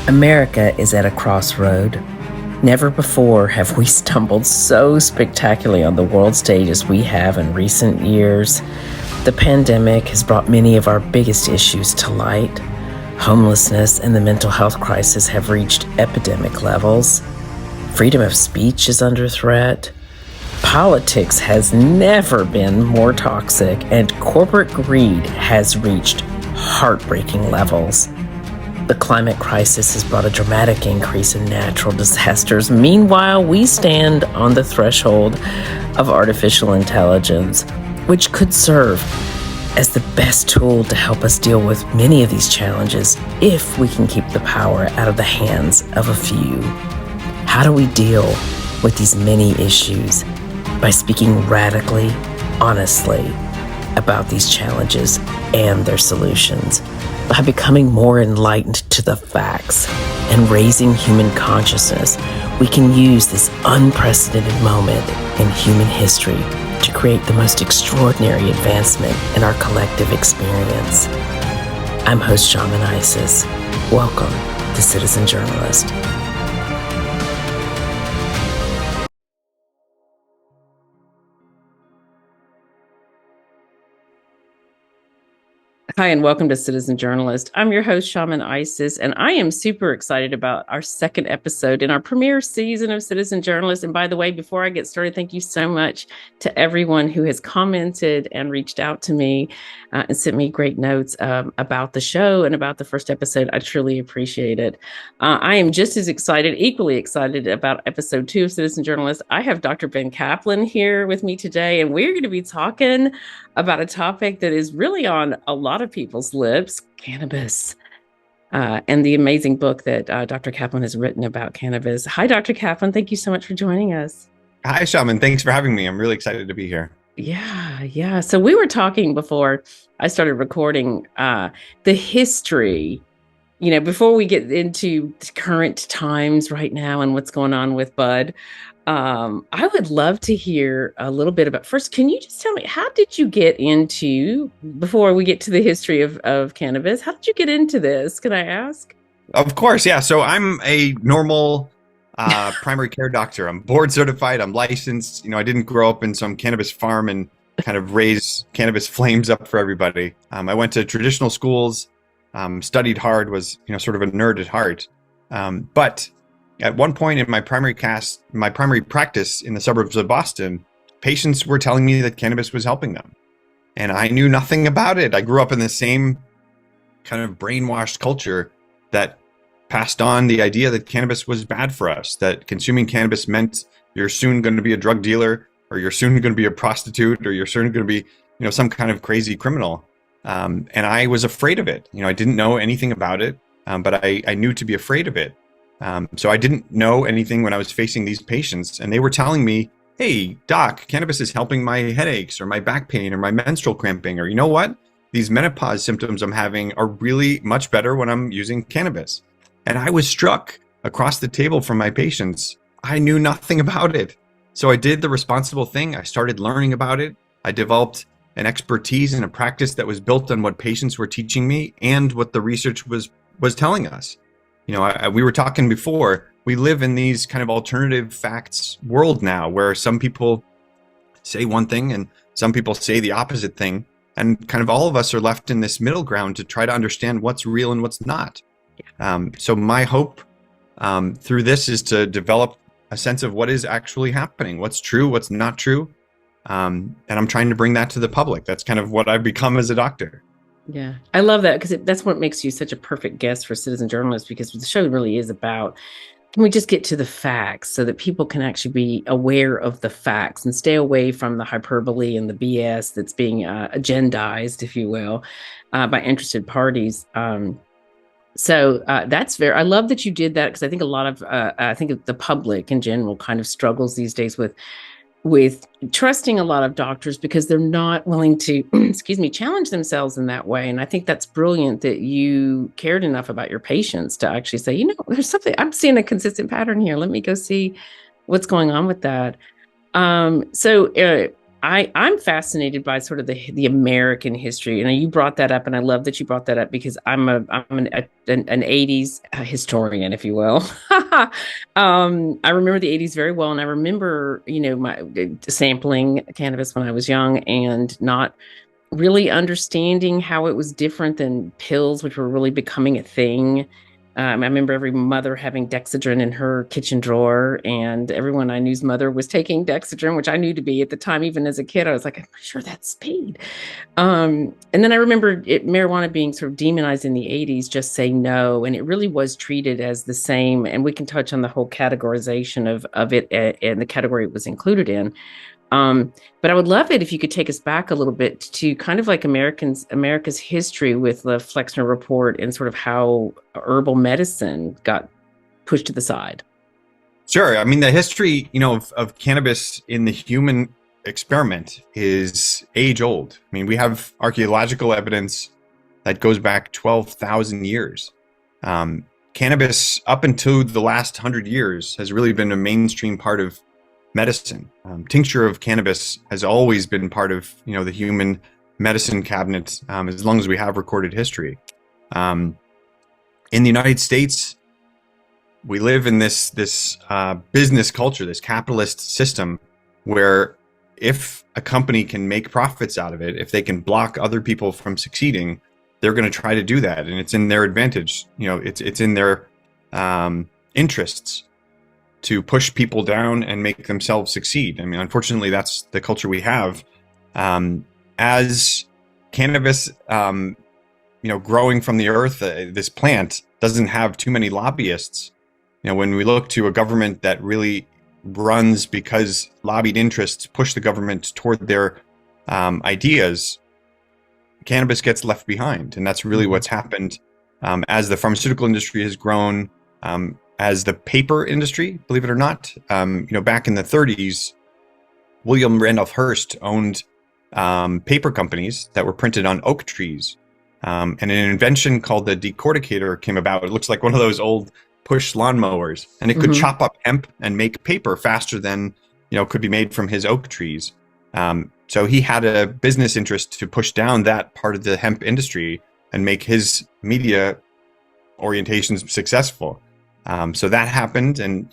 America is at a crossroad. Never before have we stumbled so spectacularly on the world stage as we have in recent years. The pandemic has brought many of our biggest issues to light. Homelessness and the mental health crisis have reached epidemic levels. Freedom of speech is under threat. Politics has never been more toxic, and corporate greed has reached heartbreaking levels. The climate crisis has brought a dramatic increase in natural disasters. Meanwhile, we stand on the threshold of artificial intelligence, which could serve as the best tool to help us deal with many of these challenges if we can keep the power out of the hands of a few. How do we deal with these many issues? By speaking radically, honestly about these challenges and their solutions. By becoming more enlightened to the facts and raising human consciousness, we can use this unprecedented moment in human history to create the most extraordinary advancement in our collective experience. I'm host Shaman Isis. Welcome to Citizen Journalist. Hi, and welcome to Citizen Journalist. I'm your host, Shaman Isis, and I am super excited about our second episode in our premiere season of Citizen Journalist. And by the way, before I get started, thank you so much to everyone who has commented and reached out to me and sent me great notes about the show and about the first episode. I truly appreciate it. I am just as excited, equally excited about episode 2 of Citizen Journalist. I have Dr. Ben Kaplan here with me today, and we're going to be talking about a topic that is really on a lot of people's lips, cannabis, and the amazing book that Dr. Kaplan has written about cannabis. Hi, Dr. Kaplan. Thank you so much for joining us. Hi, Shaman. Thanks for having me. I'm really excited to be here. Yeah. So we were talking before I started recording the history, before we get into current times right now and what's going on with bud. I would love to hear a little bit about, first, can you just tell me, how did you get into, before we get to the history of cannabis, how did you get into this? Can I ask? Of course, yeah. So I'm a normal primary care doctor. I'm board certified. I'm licensed. I didn't grow up in some cannabis farm and kind of raise cannabis flames up for everybody. I went to traditional schools, studied hard, was sort of a nerd at heart. But at one point in my primary practice in the suburbs of Boston, patients were telling me that cannabis was helping them. And I knew nothing about it. I grew up in the same kind of brainwashed culture that passed on the idea that cannabis was bad for us, that consuming cannabis meant you're soon going to be a drug dealer, or you're soon going to be a prostitute, or you're soon going to be, some kind of crazy criminal. And I was afraid of it. I didn't know anything about it, but I knew to be afraid of it. So I didn't know anything when I was facing these patients, and they were telling me, hey, doc, cannabis is helping my headaches or my back pain or my menstrual cramping, or you know what? These menopause symptoms I'm having are really much better when I'm using cannabis. And I was struck across the table from my patients. I knew nothing about it. So I did the responsible thing. I started learning about it. I developed an expertise and a practice that was built on what patients were teaching me and what the research was telling us. We were talking before, we live in these kind of alternative facts world now where some people say one thing and some people say the opposite thing. And kind of all of us are left in this middle ground to try to understand what's real and what's not. So my hope through this is to develop a sense of what is actually happening, what's true, what's not true. And I'm trying to bring that to the public. That's kind of what I've become as a doctor. Yeah, I love that, because that's what makes you such a perfect guest for Citizen Journalists, because the show really is about, can we just get to the facts so that people can actually be aware of the facts and stay away from the hyperbole and the BS that's being agendized, if you will, by interested parties. So that's very, I love that you did that, because I think a lot of, I think the public in general kind of struggles these days with trusting a lot of doctors because they're not willing to, challenge themselves in that way. And I think that's brilliant that you cared enough about your patients to actually say, there's something, I'm seeing a consistent pattern here. Let me go see what's going on with that. So I'm fascinated by sort of the American history, and you brought that up, and I love that you brought that up because I'm an 80s historian, if you will. I remember the 80s very well, and I remember my sampling cannabis when I was young and not really understanding how it was different than pills, which were really becoming a thing. I remember every mother having Dexedrine in her kitchen drawer, and everyone I knew's mother was taking Dexedrine, which I knew to be at the time, even as a kid. I was like, I'm not sure that's speed. And then I remember marijuana being sort of demonized in the 80s, just say no. And it really was treated as the same. And we can touch on the whole categorization of it and the category it was included in. But I would love it if you could take us back a little bit to kind of like America's history with the Flexner Report and sort of how herbal medicine got pushed to the side. Sure. I mean, the history, of cannabis in the human experiment is age old. I mean, we have archaeological evidence that goes back 12,000 years. Cannabis, up until the last 100 years, has really been a mainstream part of medicine. Tincture of cannabis has always been part of, the human medicine cabinet, as long as we have recorded history. In the United States, we live in this business culture, this capitalist system, where if a company can make profits out of it, if they can block other people from succeeding, they're going to try to do that, and it's in their advantage. It's in their interests to push people down and make themselves succeed. I mean, unfortunately, that's the culture we have. As cannabis, growing from the earth, this plant doesn't have too many lobbyists. When we look to a government that really runs because lobbied interests push the government toward their ideas, cannabis gets left behind. And that's really what's happened as the pharmaceutical industry has grown, as the paper industry, believe it or not. Back in the 30s, William Randolph Hearst owned paper companies that were printed on oak trees. And an invention called the decorticator came about. It looks like one of those old push lawnmowers, and it could chop up hemp and make paper faster than could be made from his oak trees. So he had a business interest to push down that part of the hemp industry and make his media orientations successful. So that happened, and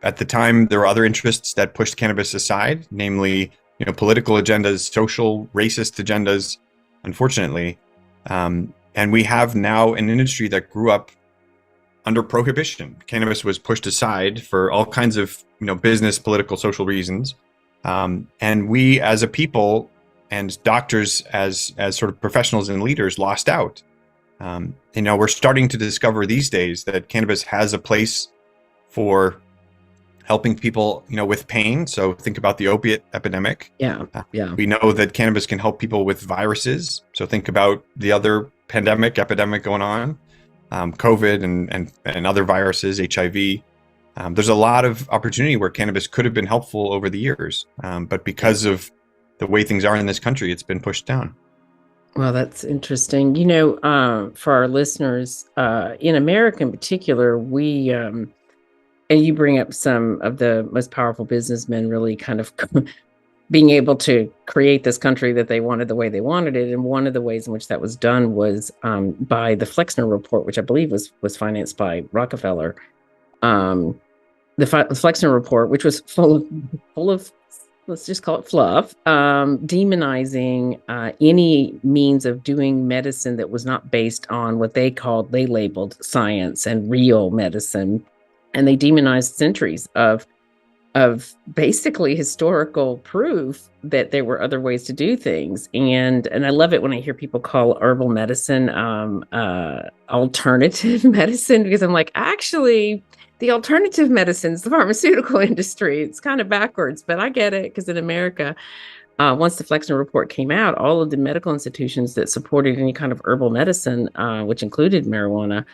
at the time there were other interests that pushed cannabis aside, namely political agendas, social, racist agendas, unfortunately. And we have now an industry that grew up under prohibition. Cannabis was pushed aside for all kinds of business, political, social reasons. And we as a people and doctors as sort of professionals and leaders lost out. We're starting to discover these days that cannabis has a place for helping people, with pain. So think about the opiate epidemic. Yeah. We know that cannabis can help people with viruses. So think about the other epidemic going on, COVID and other viruses, HIV. There's a lot of opportunity where cannabis could have been helpful over the years. But because of the way things are in this country, it's been pushed down. Well, that's interesting. For our listeners, in America in particular, we, and you bring up some of the most powerful businessmen really kind of being able to create this country that they wanted the way they wanted it. And one of the ways in which that was done was by the Flexner Report, which I believe was financed by Rockefeller. The Flexner Report, which was full of let's just call it fluff, demonizing any means of doing medicine that was not based on what they labeled science and real medicine. And they demonized centuries of basically historical proof that there were other ways to do things. And I love it when I hear people call herbal medicine alternative medicine, because I'm like, actually, the alternative medicines, the pharmaceutical industry, it's kind of backwards, but I get it, because in America, once the Flexner Report came out, all of the medical institutions that supported any kind of herbal medicine, which included marijuana,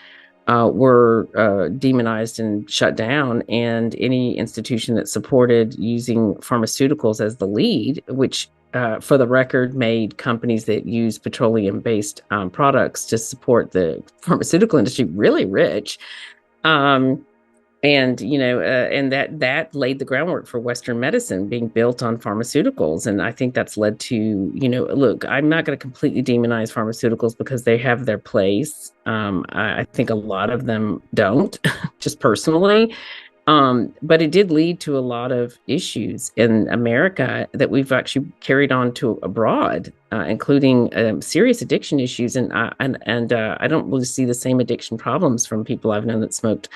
were demonized and shut down. And any institution that supported using pharmaceuticals as the lead, which for the record made companies that use petroleum-based products to support the pharmaceutical industry really rich, And and that laid the groundwork for Western medicine being built on pharmaceuticals. And I think that's led to, look, I'm not going to completely demonize pharmaceuticals because they have their place. I think a lot of them don't, just personally. But it did lead to a lot of issues in America that we've actually carried on to abroad, including serious addiction issues. And I don't really see the same addiction problems from people I've known that smoked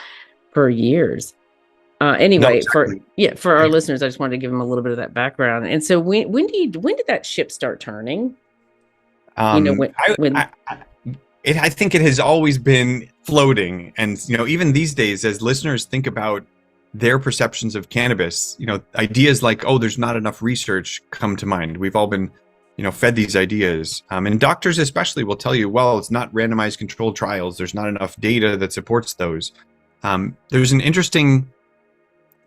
for years. No, Anyway, exactly. for our listeners, I just wanted to give them a little bit of that background. And so when did that ship start turning? Um, When I think it has always been floating, and even these days, as listeners think about their perceptions of cannabis, ideas like, "Oh, there's not enough research," come to mind. We've all been, fed these ideas, and doctors especially will tell you, "Well, it's not randomized controlled trials. There's not enough data that supports those." There's an interesting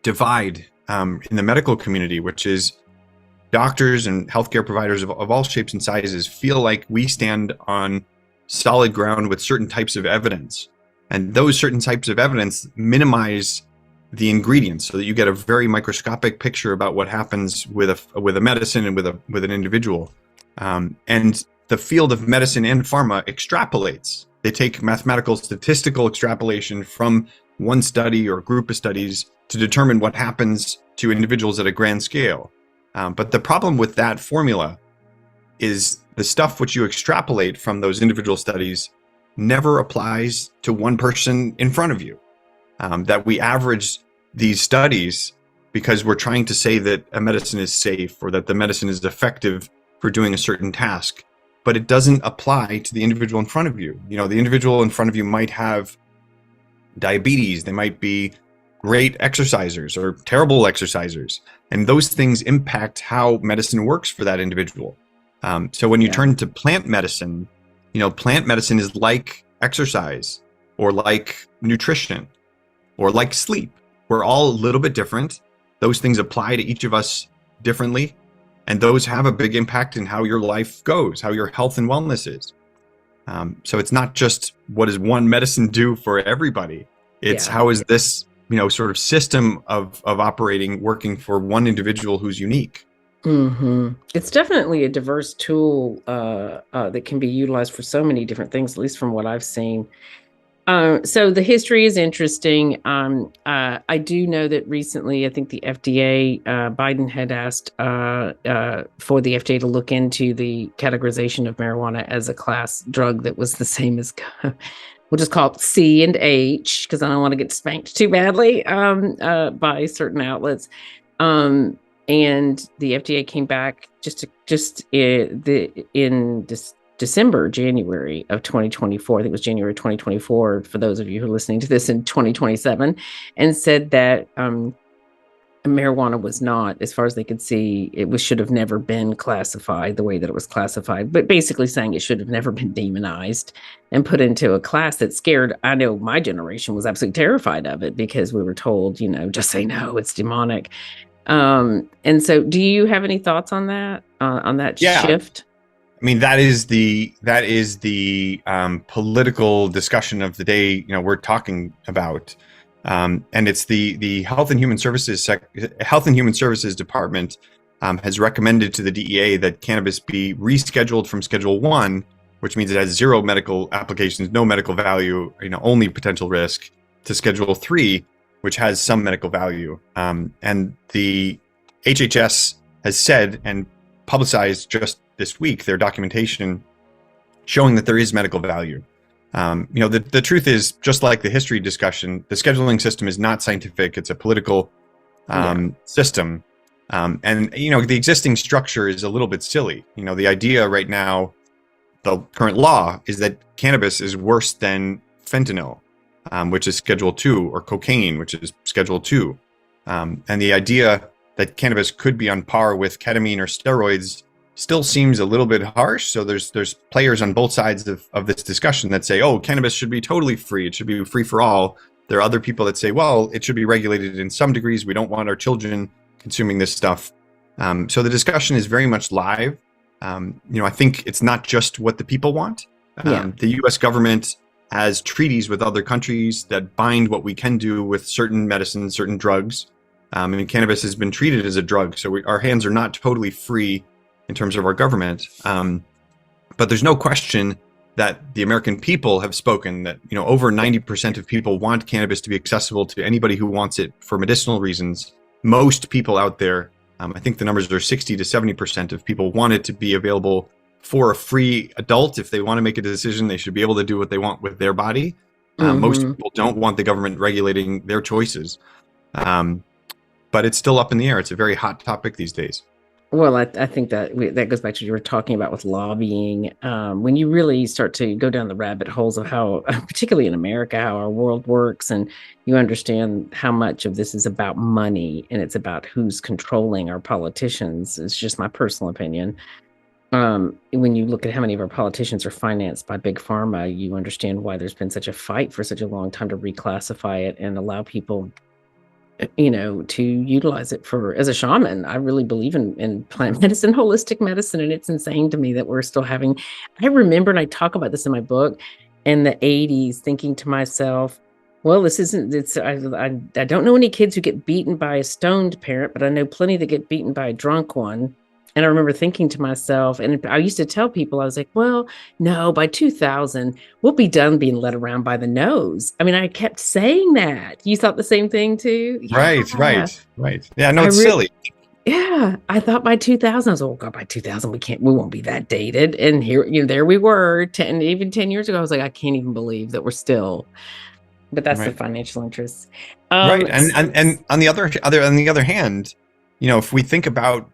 divide in the medical community, which is doctors and healthcare providers of all shapes and sizes feel like we stand on solid ground with certain types of evidence, and those certain types of evidence minimize the ingredients so that you get a very microscopic picture about what happens with a medicine and with an individual. And the field of medicine and pharma extrapolates. They take mathematical statistical extrapolation from one study or group of studies to determine what happens to individuals at a grand scale. But the problem with that formula is the stuff which you extrapolate from those individual studies never applies to one person in front of you. That we average these studies because we're trying to say that a medicine is safe or that the medicine is effective for doing a certain task, but it doesn't apply to the individual in front of you. The individual in front of you might have diabetes, they might be great exercisers or terrible exercisers, and those things impact how medicine works for that individual. So when you turn to plant medicine, plant medicine is like exercise or like nutrition or like sleep. We're all a little bit different. Those things apply to each of us differently, and those have a big impact in how your life goes, how your health and wellness is. So it's not just what does one medicine do for everybody. It's how is this, sort of system of operating working for one individual who's unique. It's definitely a diverse tool that can be utilized for so many different things, at least from what I've seen. So the history is interesting. I do know that recently, I think the FDA, Biden had asked for the FDA to look into the categorization of marijuana as a class drug that was the same as, we'll just call it C and H, because I don't want to get spanked too badly by certain outlets. And the FDA came back in January of 2024. I think it was January 2024 for those of you who are listening to this in 2027, and said that marijuana was not, as far as they could see, should have never been classified the way that it was classified, but basically saying it should have never been demonized and put into a class that scared, I know my generation was absolutely terrified of it because we were told, just say no, it's demonic. And so do you have any thoughts on that, shift? I mean, that is the political discussion of the day, we're talking about. And it's the Health and Human Services Department has recommended to the DEA that cannabis be rescheduled from Schedule 1, which means it has zero medical applications, no medical value, only potential risk, to Schedule 3, which has some medical value. And the HHS has said and publicized just this week their documentation showing that there is medical value. The truth is, just like the history discussion, the scheduling system is not scientific. It's a political system. And the existing structure is a little bit silly. The idea right now, the current law, is that cannabis is worse than fentanyl, which is Schedule 2, or cocaine, which is Schedule 2. And the idea that cannabis could be on par with ketamine or steroids still seems a little bit harsh. So there's players on both sides of this discussion that say, oh, cannabis should be totally free. It should be free for all. There are other people that say, well, it should be regulated in some degrees. We don't want our children consuming this stuff. So the discussion is very much live. I think it's not just what the people want. The U.S. government has treaties with other countries that bind what we can do with certain medicines, certain drugs. And cannabis has been treated as a drug, so our hands are not totally free in terms of our government. But there's no question that the American people have spoken that, over 90% of people want cannabis to be accessible to anybody who wants it for medicinal reasons. Most people out there, I think the numbers are 60 to 70% of people want it to be available for a free adult. If they want to make a decision, they should be able to do what they want with their body. Most people don't want the government regulating their choices. But it's still up in the air. It's a very hot topic these days. Well, I think that goes back to what you were talking about with lobbying. When you really start to go down the rabbit holes of how, particularly in America, how our world works, and you understand how much of this is about money and it's about who's controlling our politicians. It's just my personal opinion. When you look at how many of our politicians are financed by big pharma, you understand why there's been such a fight for such a long time to reclassify it and allow people to utilize it as a shaman. I really believe in plant medicine, holistic medicine, and it's insane to me that we're still having. I remember, and I talk about this in my book, in the 80s, thinking to myself, well, this isn't, I don't know any kids who get beaten by a stoned parent, but I know plenty that get beaten by a drunk one. And I remember thinking to myself, and I used to tell people, I was like, well, no, by 2000, we'll be done being led around by the nose. I mean, I kept saying that. You thought the same thing too? Yeah. Right. Yeah, no, it's silly. Yeah, I thought by 2000, I was like, oh God, by 2000, we won't be that dated. And here, there we were, even 10 years ago. I was like, I can't even believe that we're still, but that's the financial interests. Right. And on the other hand, if we think about,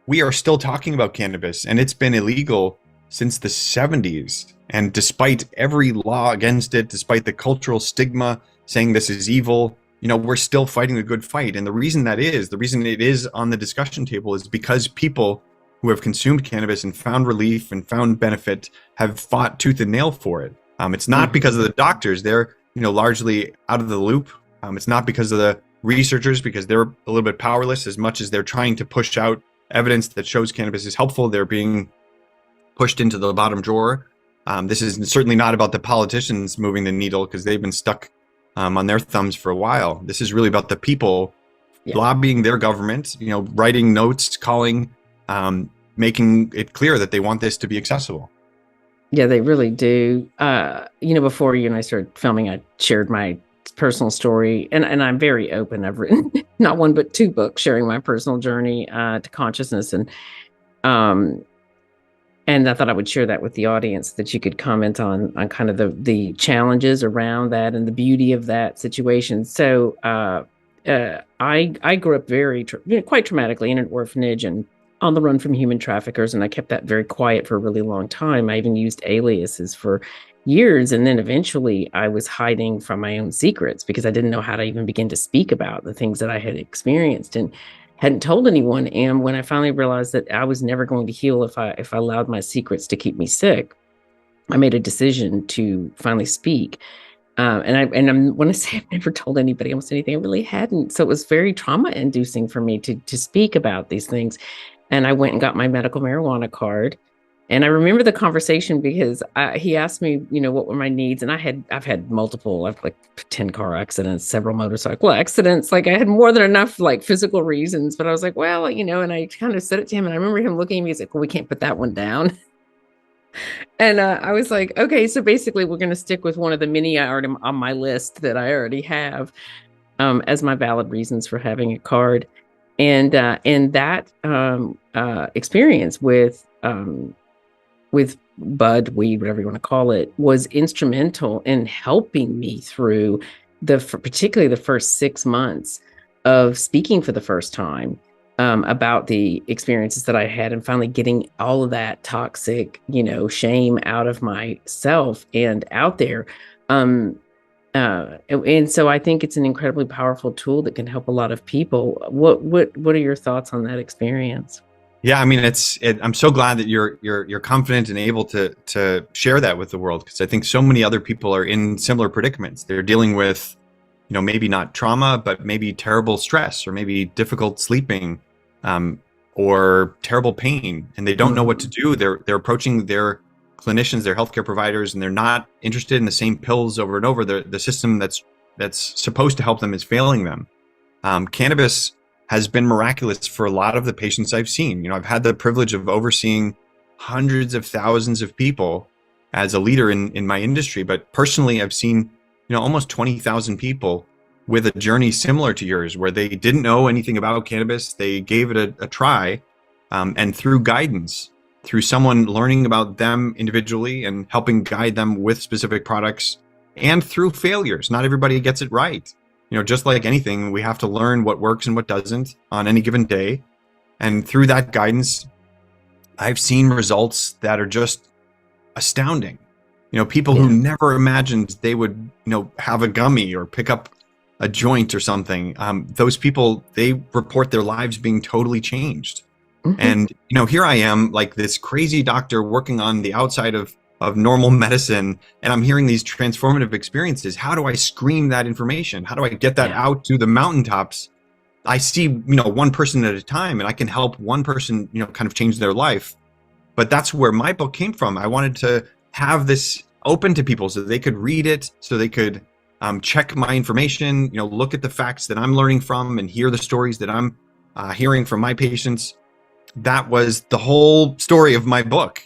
we are still talking about cannabis, and it's been illegal since the 70s. And despite every law against it, despite the cultural stigma saying this is evil, we're still fighting a good fight. And the reason it is on the discussion table is because people who have consumed cannabis and found relief and found benefit have fought tooth and nail for it. It's not because of the doctors. They're, largely out of the loop. It's not because of the researchers, because they're a little bit powerless. As much as they're trying to push out evidence that shows cannabis is helpful, they're being pushed into the bottom drawer. This is certainly not about the politicians moving the needle, because they've been stuck on their thumbs for a while. This is really about the people lobbying their government, writing notes, calling, making it clear that they want this to be accessible. Yeah, they really do. Before you and I started filming, I shared my personal story, and I'm very open. I've written not one but two books sharing my personal journey to consciousness, and I thought I would share that with the audience, that you could comment on kind of the challenges around that and the beauty of that situation. So I grew up quite traumatically in an orphanage and on the run from human traffickers, and I kept that very quiet for a really long time. I even used aliases for years, and then eventually I was hiding from my own secrets because I didn't know how to even begin to speak about the things that I had experienced and hadn't told anyone. And when I finally realized that I was never going to heal if I allowed my secrets to keep me sick, I made a decision to finally speak. When I say I've never told anybody almost anything, I really hadn't. So it was very trauma-inducing for me to speak about these things. And I went and got my medical marijuana card. And I remember the conversation because he asked me, what were my needs? And I've had multiple, I've like 10 car accidents, several motorcycle accidents. Like I had more than enough like physical reasons, but I was like, well, and I kind of said it to him, and I remember him looking at me, he's like, well, we can't put that one down. And I was like, okay, so basically we're going to stick with one of the many items on my list that I already have as my valid reasons for having a card. And that experience with bud, weed, whatever you want to call it, was instrumental in helping me through particularly the first 6 months of speaking for the first time about the experiences that I had, and finally getting all of that toxic, shame out of myself and out there. And so I think it's an incredibly powerful tool that can help a lot of people. What are your thoughts on that experience? Yeah, I mean, I'm so glad that you're confident and able to share that with the world, because I think so many other people are in similar predicaments. They're dealing with, maybe not trauma, but maybe terrible stress, or maybe difficult sleeping, or terrible pain, and they don't know what to do. They're approaching their clinicians, they're healthcare providers, and they're not interested in the same pills over and over. The system that's supposed to help them is failing them. Cannabis has been miraculous for a lot of the patients I've seen. I've had the privilege of overseeing hundreds of thousands of people as a leader in my industry, but personally, I've seen almost 20,000 people with a journey similar to yours, where they didn't know anything about cannabis. They gave it a try, and through guidance, through someone learning about them individually and helping guide them with specific products, and through failures. Not everybody gets it right. Just like anything, we have to learn what works and what doesn't on any given day. And through that guidance, I've seen results that are just astounding. People who never imagined they would, have a gummy or pick up a joint or something. Those people, they report their lives being totally changed. Mm-hmm. And, here I am, like this crazy doctor working on the outside of normal medicine, and I'm hearing these transformative experiences. How do I scream that information? How do I get that out to the mountaintops? I see, one person at a time, and I can help one person, kind of change their life. But that's where my book came from. I wanted to have this open to people so they could read it, so they could check my information, look at the facts that I'm learning from and hear the stories that I'm hearing from my patients. That was the whole story of my book.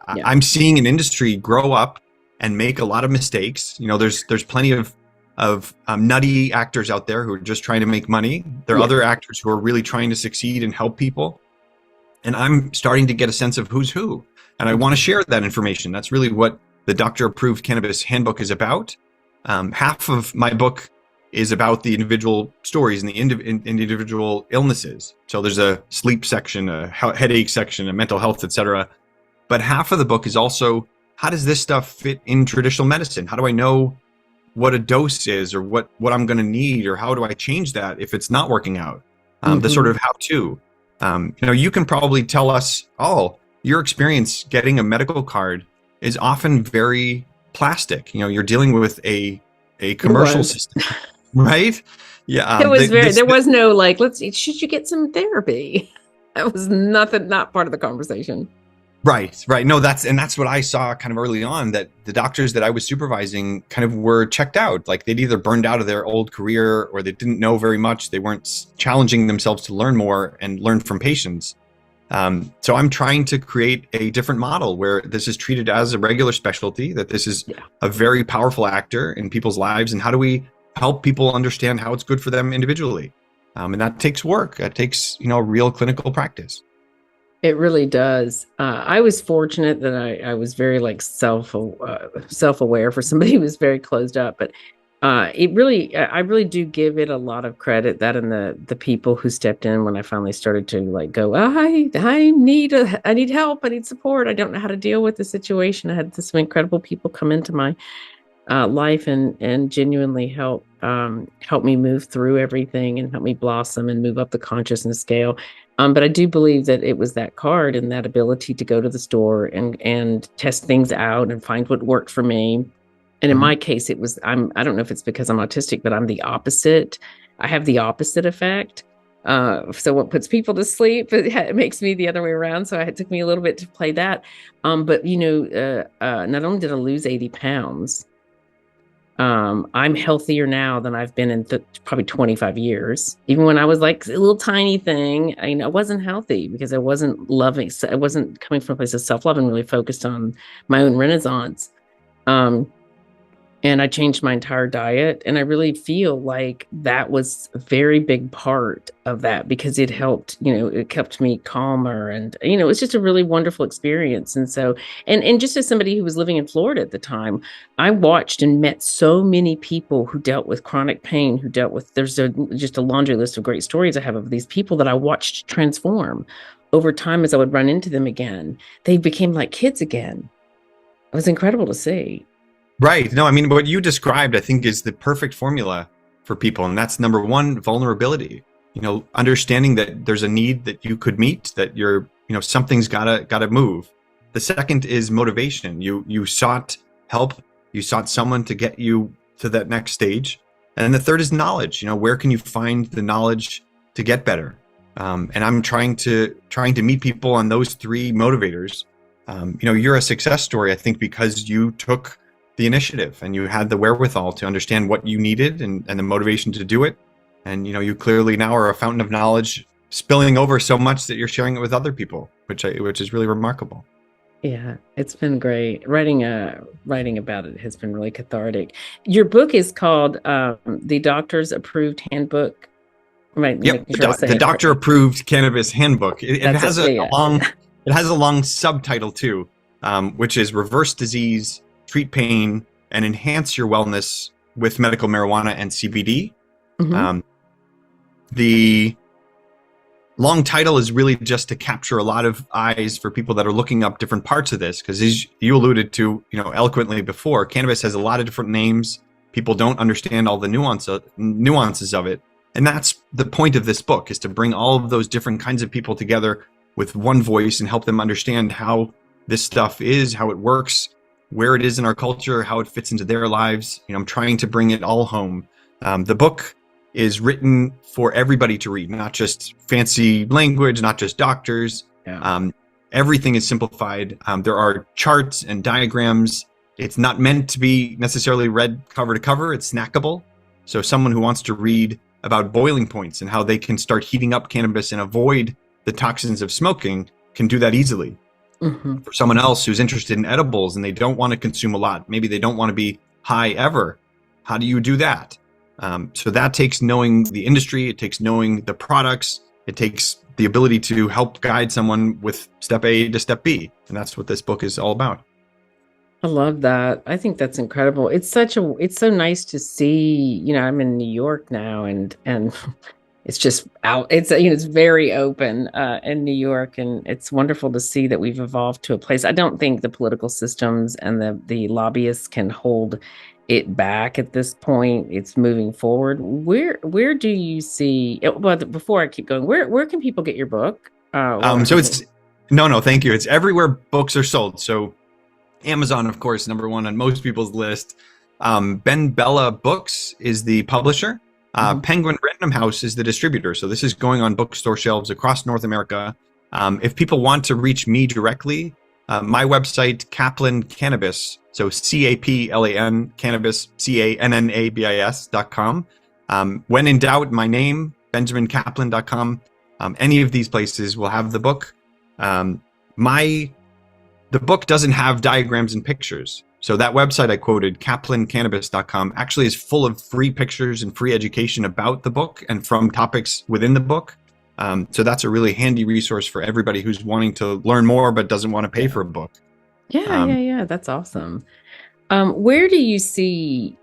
I'm seeing an industry grow up and make a lot of mistakes. There's plenty of nutty actors out there who are just trying to make money. There are other actors who are really trying to succeed and help people. And I'm starting to get a sense of who's who. And I want to share that information. That's really what the Doctor Approved Cannabis Handbook is about. Half of my book is about the individual stories and the individual illnesses. So there's a sleep section, a headache section, a mental health, etc. But half of the book is also, how does this stuff fit in traditional medicine? How do I know what a dose is, or what I'm going to need, or how do I change that if it's not working out? The sort of how-to. You can probably tell us, your experience getting a medical card is often very plastic. You're dealing with a commercial system. Right? Yeah. It was there was no like, should you get some therapy? That was not part of the conversation. Right. No, that's what I saw kind of early on, that the doctors that I was supervising kind of were checked out. Like they'd either burned out of their old career, or they didn't know very much. They weren't challenging themselves to learn more and learn from patients. So I'm trying to create a different model where this is treated as a regular specialty, that this is a very powerful actor in people's lives. And how do we help people understand how it's good for them individually? And that takes work. That takes, real clinical practice. It really does. I was fortunate that I was very self-aware for somebody who was very closed up, but I really do give it a lot of credit, that and the people who stepped in when I finally started to go, I need help. I need support. I don't know how to deal with the situation. I had some incredible people come into my life and genuinely help me move through everything and help me blossom and move up the consciousness scale. But I do believe that it was that card and that ability to go to the store and test things out and find what worked for me. And in my case, it was, I don't know if it's because I'm autistic, but I'm the opposite. I have the opposite effect. So what puts people to sleep, it makes me the other way around. So it took me a little bit to play that. But, not only did I lose 80 pounds, I'm healthier now than I've been in probably 25 years. Even when I was like a little tiny thing, I wasn't healthy because I wasn't loving. I wasn't coming from a place of self-love and really focused on my own renaissance. And I changed my entire diet. And I really feel like that was a very big part of that, because it helped, it kept me calmer. And, it was just a really wonderful experience. And so, and just as somebody who was living in Florida at the time, I watched and met so many people who dealt with chronic pain, who dealt with, just a laundry list of great stories I have of these people that I watched transform over time as I would run into them again. They became like kids again. It was incredible to see. Right. No, I mean, what you described, I think, is the perfect formula for people. And that's number one, vulnerability. Understanding that there's a need that you could meet, that something's gotta move. The second is motivation. You sought help. You sought someone to get you to that next stage. And then the third is knowledge. Where can you find the knowledge to get better? And I'm trying to meet people on those three motivators. You're a success story, I think, because you took the initiative and you had the wherewithal to understand what you needed and the motivation to do it. And, you clearly now are a fountain of knowledge, spilling over so much that you're sharing it with other people, which is really remarkable. Yeah, it's been great. Writing about it has been really cathartic. Your book is called The Doctor's Approved Handbook. Right, Yep, making sure I say the it correctly. doctor approved cannabis handbook. It That's has it. a Yeah. long it has a long subtitle too, which is reverse disease, treat pain, and enhance your wellness with medical marijuana and CBD. Mhm. The long title is really just to capture a lot of eyes for people that are looking up different parts of this, because as you alluded to, eloquently before, cannabis has a lot of different names. People don't understand all the nuances of it. And that's the point of this book, is to bring all of those different kinds of people together with one voice and help them understand how this stuff is, how it works, where it is in our culture, how it fits into their lives. I'm trying to bring it all home. The book is written for everybody to read, not just fancy language, not just doctors. Yeah. Everything is simplified. There are charts and diagrams. It's not meant to be necessarily read cover to cover. It's snackable. So someone who wants to read about boiling points and how they can start heating up cannabis and avoid the toxins of smoking can do that easily. Mhm. For someone else who's interested in edibles and they don't want to consume a lot, maybe they don't want to be high ever, how do you do that? So that takes knowing the industry, it takes knowing the products, it takes the ability to help guide someone with step A to step B. And that's what this book is all about. I love that. I think that's incredible. It's so nice to see, I'm in New York now and it's just out. It's very open in New York, and it's wonderful to see that we've evolved to a place. I don't think the political systems and the lobbyists can hold it back at this point. It's moving forward. Where do you see? But before I keep going, where can people get your book? So it's no, thank you. It's everywhere books are sold. So Amazon, of course, number one on most people's list. Ben Bella Books is the publisher. Penguin Random House is the distributor. So this is going on bookstore shelves across North America. If people want to reach me directly, my website, Kaplan Cannabis, so CAPLAN Cannabis, CANNABIS.com. When in doubt, my name, BenjaminKaplan.com. Any of these places will have the book. The book doesn't have diagrams and pictures. So that website I quoted, kaplancannabis.com, actually is full of free pictures and free education about the book and from topics within the book. So that's a really handy resource for everybody who's wanting to learn more but doesn't want to pay for a book. Yeah. That's awesome. Where do you see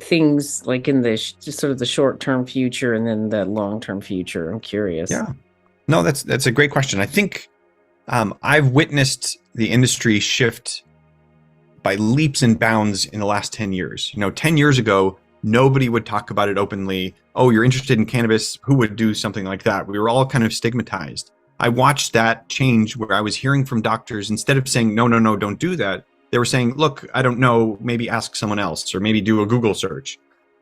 things like in the just sort of the short-term future and then the long-term future? I'm curious. Yeah. No, that's a great question. I think I've witnessed the industry shift by leaps and bounds in the last 10 years. 10 years ago, nobody would talk about it openly. Oh, you're interested in cannabis? Who would do something like that? We were all kind of stigmatized. I watched that change where I was hearing from doctors, instead of saying, no, don't do that, they were saying, look, I don't know, maybe ask someone else or maybe do a Google search.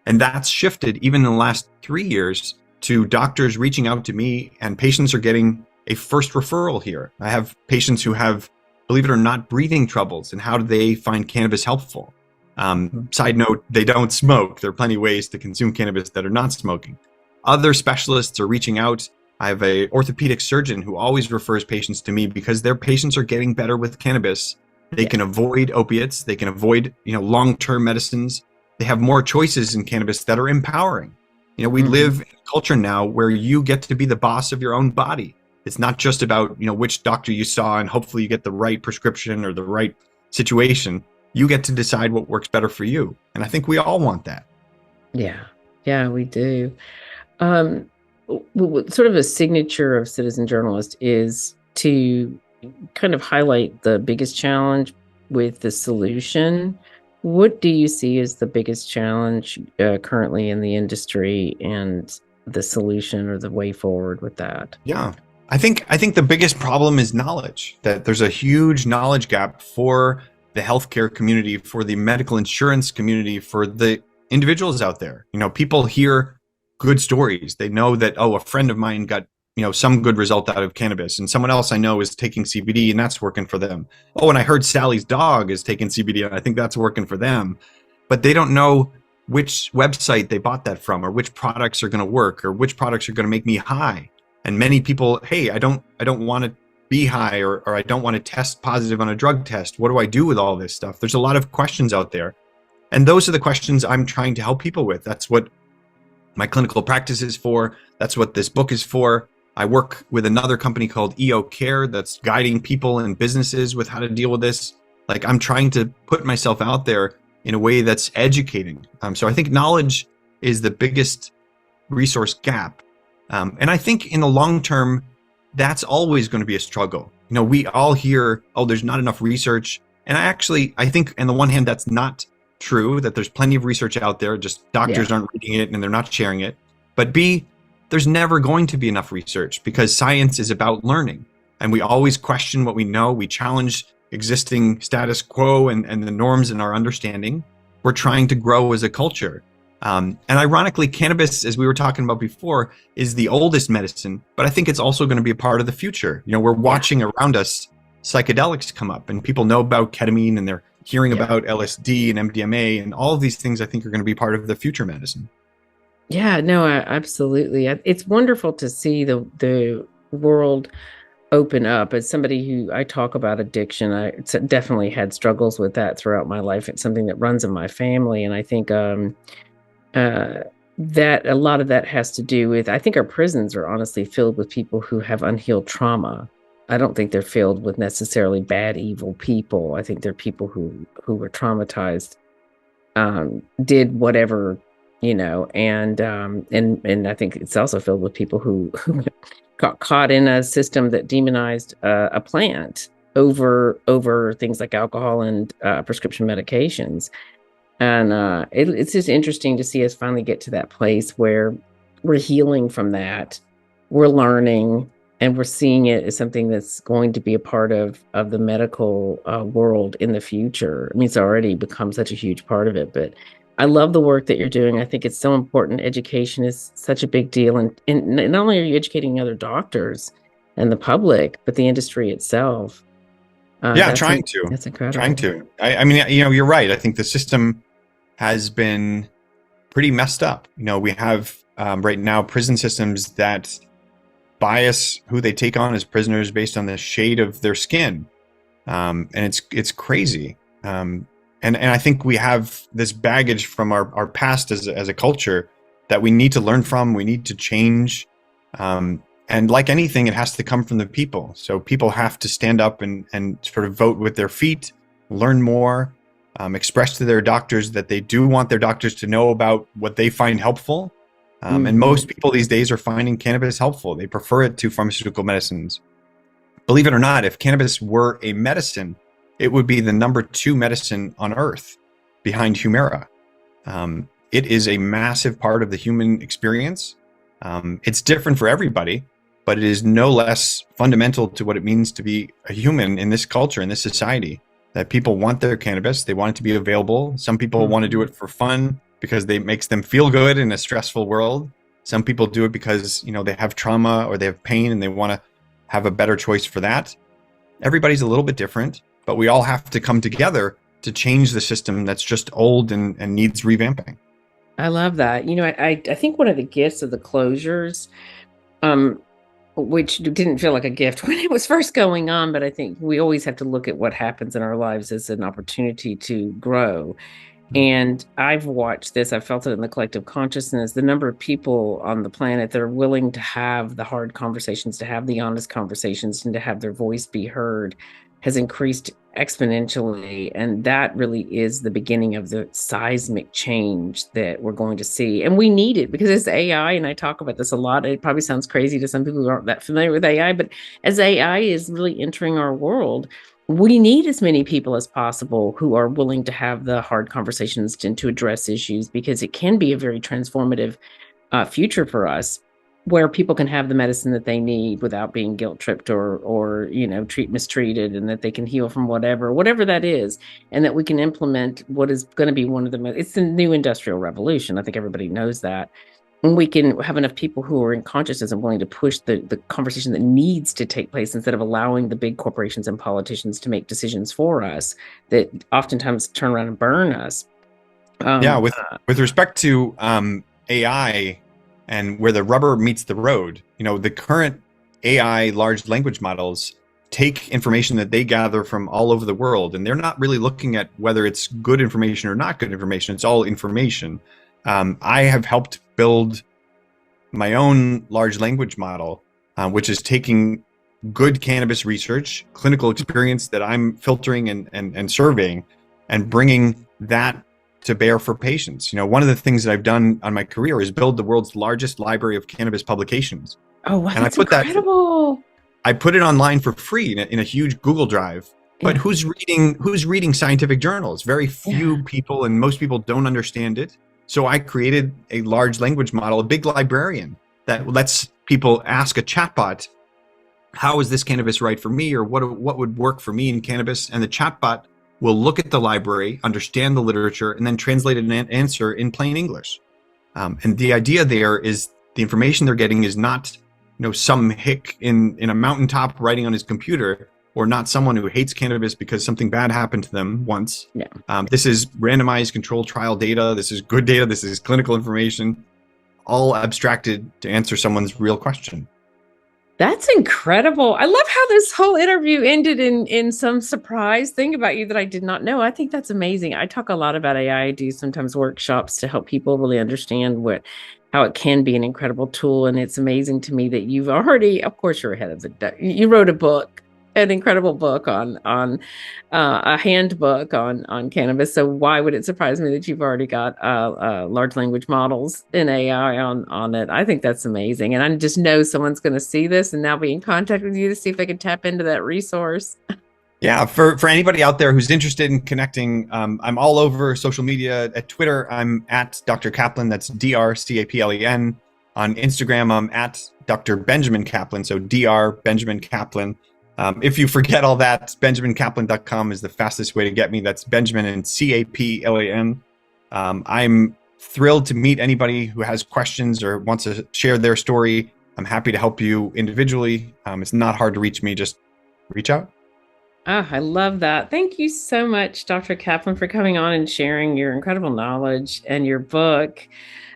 And that's shifted even in the last 3 years to doctors reaching out to me, and patients are getting a first referral here. I have patients who have, believe it or not, breathing troubles, and how do they find cannabis helpful? Side note, they don't smoke. There are plenty of ways to consume cannabis that are not smoking. Other specialists are reaching out. I have an orthopedic surgeon who always refers patients to me because their patients are getting better with cannabis. They can avoid opiates. They can avoid, long-term medicines. They have more choices in cannabis that are empowering. We live in a culture now where you get to be the boss of your own body. It's not just about, which doctor you saw and hopefully you get the right prescription or the right situation. You get to decide what works better for you. And I think we all want that. Yeah, we do. Sort of a signature of Citizen Journalist is to kind of highlight the biggest challenge with the solution. What do you see as the biggest challenge currently in the industry, and the solution or the way forward with that? Yeah. I think the biggest problem is knowledge, that there's a huge knowledge gap for the healthcare community, for the medical insurance community, for the individuals out there. People hear good stories. They know that, oh, a friend of mine got some good result out of cannabis, and someone else I know is taking CBD and that's working for them. Oh, and I heard Sally's dog is taking CBD and I think that's working for them. But they don't know which website they bought that from, or which products are going to work, or which products are going to make me high. And many people, hey, I don't want to be high, or I don't want to test positive on a drug test. What do I do with all this stuff? There's a lot of questions out there. And those are the questions I'm trying to help people with. That's what my clinical practice is for. That's what this book is for. I work with another company called EO Care that's guiding people and businesses with how to deal with this. Like, I'm trying to put myself out there in a way that's educating. So I think knowledge is the biggest resource gap. And I think in the long term, that's always going to be a struggle. We all hear, oh, there's not enough research. And I think on the one hand, that's not true, that there's plenty of research out there, just doctors aren't reading it and they're not sharing it. But B, there's never going to be enough research, because science is about learning. And we always question what we know. We challenge existing status quo and the norms in our understanding. We're trying to grow as a culture. And ironically, cannabis, as we were talking about before, is the oldest medicine, but I think it's also going to be a part of the future. We're watching around us psychedelics come up, and people know about ketamine, and they're hearing about LSD and MDMA, and all of these things I think are going to be part of the future medicine. Yeah, no, absolutely. It's wonderful to see the world open up. As somebody who I talk about addiction, I definitely had struggles with that throughout my life. It's something that runs in my family, and I think that a lot of that has to do with, I think our prisons are honestly filled with people who have unhealed trauma. I don't think they're filled with necessarily bad, evil people. I think they're people who were traumatized, did whatever, and I think it's also filled with people who got caught in a system that demonized a plant over things like alcohol and prescription medications. And it's just interesting to see us finally get to that place where we're healing from that, we're learning, and we're seeing it as something that's going to be a part of the medical world in the future. I mean, it's already become such a huge part of it, but I love the work that you're doing. I think it's so important. Education is such a big deal. And not only are you educating other doctors and the public, but the industry itself. That's incredible. Trying to. I mean, you're right. I think the system has been pretty messed up. We have right now prison systems that bias who they take on as prisoners based on the shade of their skin, and it's crazy. And I think we have this baggage from our past as a culture that we need to learn from. We need to change. And like anything, it has to come from the people. So people have to stand up and sort of vote with their feet, learn more, express to their doctors that they do want their doctors to know about what they find helpful. And most people these days are finding cannabis helpful. They prefer it to pharmaceutical medicines. Believe it or not, if cannabis were a medicine, it would be the number 2 medicine on earth behind Humira. It is a massive part of the human experience. It's different for everybody, but it is no less fundamental to what it means to be a human in this culture, in this society, that people want their cannabis. They want it to be available. Some people want to do it for fun because it makes them feel good in a stressful world. Some people do it because, they have trauma or they have pain and they want to have a better choice for that. Everybody's a little bit different, but we all have to come together to change the system that's just old and needs revamping. I love that. I think one of the gifts of the closures, which didn't feel like a gift when it was first going on, but I think we always have to look at what happens in our lives as an opportunity to grow. And I've watched this, I've felt it in the collective consciousness, the number of people on the planet that are willing to have the hard conversations, to have the honest conversations, and to have their voice be heard has increased exponentially. And that really is the beginning of the seismic change that we're going to see. And we need it because it's AI, and I talk about this a lot. It probably sounds crazy to some people who aren't that familiar with AI, but as AI is really entering our world, we need as many people as possible who are willing to have the hard conversations and to address issues, because it can be a very transformative future for us, where people can have the medicine that they need without being guilt tripped or mistreated, and that they can heal from whatever that is, and that we can implement what is going to be one of the most, it's the new industrial revolution. I think everybody knows that. we can have enough people who are in consciousness and willing to push the conversation that needs to take place instead of allowing the big corporations and politicians to make decisions for us that oftentimes turn around and burn us. Yeah, with respect to AI and where the rubber meets the road, the current AI large language models take information that they gather from all over the world, and they're not really looking at whether it's good information or not good information. It's all information. I have helped build my own large language model, which is taking good cannabis research, clinical experience that I'm filtering and surveying, and bringing that to bear for patients. One of the things that I've done on my career is build the world's largest library of cannabis publications. Oh, wow, and that's incredible. I put it online for free in a huge Google Drive. But who's reading scientific journals? Very few people, and most people don't understand it. So I created a large language model, a big librarian that lets people ask a chatbot, how is this cannabis right for me? Or what would work for me in cannabis? And the chatbot will look at the library, understand the literature, and then translate an answer in plain English. And the idea there is the information they're getting is not, some hick in a mountaintop writing on his computer, or not someone who hates cannabis because something bad happened to them once. This is randomized controlled trial data. This is good data. This is clinical information, all abstracted to answer someone's real question. That's incredible. I love how this whole interview ended in some surprise thing about you that I did not know. I think that's amazing. I talk a lot about AI. I do sometimes workshops to help people really understand how it can be an incredible tool. And it's amazing to me that you've already, of course, you're ahead of you wrote a book, an incredible book on a handbook on cannabis. So why would it surprise me that you've already got large language models in AI on it? I think that's amazing. And I just know someone's going to see this and now be in contact with you to see if they can tap into that resource. Yeah, for anybody out there who's interested in connecting, I'm all over social media. At Twitter, I'm at Dr. Caplan. That's DrCaplan. On Instagram, I'm at Dr. Benjamin Caplan. So Dr. Benjamin Caplan. If you forget all that, benjamincaplan.com is the fastest way to get me. That's Benjamin and Caplan. I'm thrilled to meet anybody who has questions or wants to share their story. I'm happy to help you individually. It's not hard to reach me. Just reach out. I love that. Thank you so much, Dr. Caplan, for coming on and sharing your incredible knowledge and your book.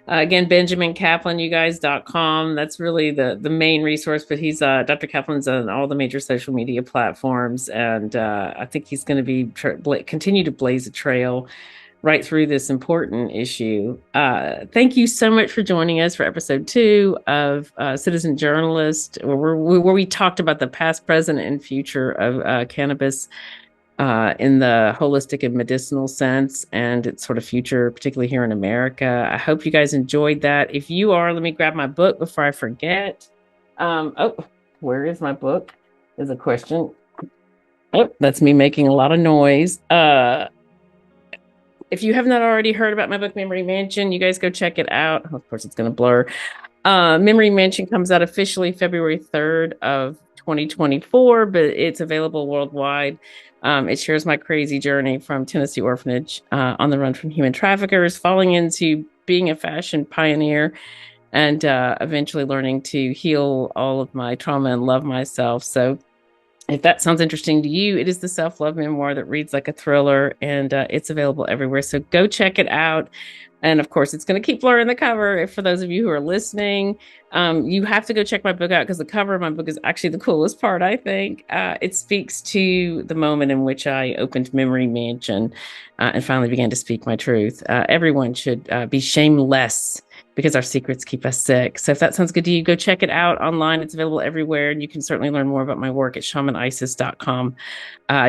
Again, benjamincaplan, That's really the main resource, but he's Dr. Kaplan's on all the major social media platforms, and I think he's going to be continue to blaze a trail right through this important issue. Thank you so much for joining us for episode 2 of Citizen Journalist, where we talked about the past, present, and future of cannabis in the holistic and medicinal sense and its sort of future, particularly here in America. I hope you guys enjoyed that. If you are, let me grab my book before I forget. Where is my book? Is a question. Oh, that's me making a lot of noise. If you have not already heard about my book, Memory Mansion, you guys go check it out. Of course, it's going to blur. Memory Mansion comes out officially February 3rd of 2024, but it's available worldwide. It shares my crazy journey from Tennessee orphanage, on the run from human traffickers, falling into being a fashion pioneer, and eventually learning to heal all of my trauma and love myself. So if that sounds interesting to you, it is the self-love memoir that reads like a thriller, and it's available everywhere. So go check it out. And of course, it's going to keep blurring the cover. For those of you who are listening, you have to go check my book out, because the cover of my book is actually the coolest part, I think. It speaks to the moment in which I opened Memory Mansion and finally began to speak my truth. Everyone should be shameless, because our secrets keep us sick. So if that sounds good to you, go check it out online. It's available everywhere. And you can certainly learn more about my work at shamanisis.com.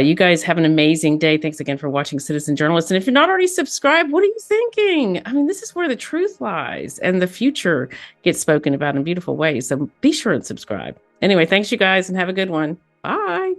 You guys have an amazing day. Thanks again for watching Citizen Journalist. And if you're not already subscribed, what are you thinking? I mean, this is where the truth lies and the future gets spoken about in beautiful ways. So be sure and subscribe. Anyway, thanks you guys, and have a good one. Bye.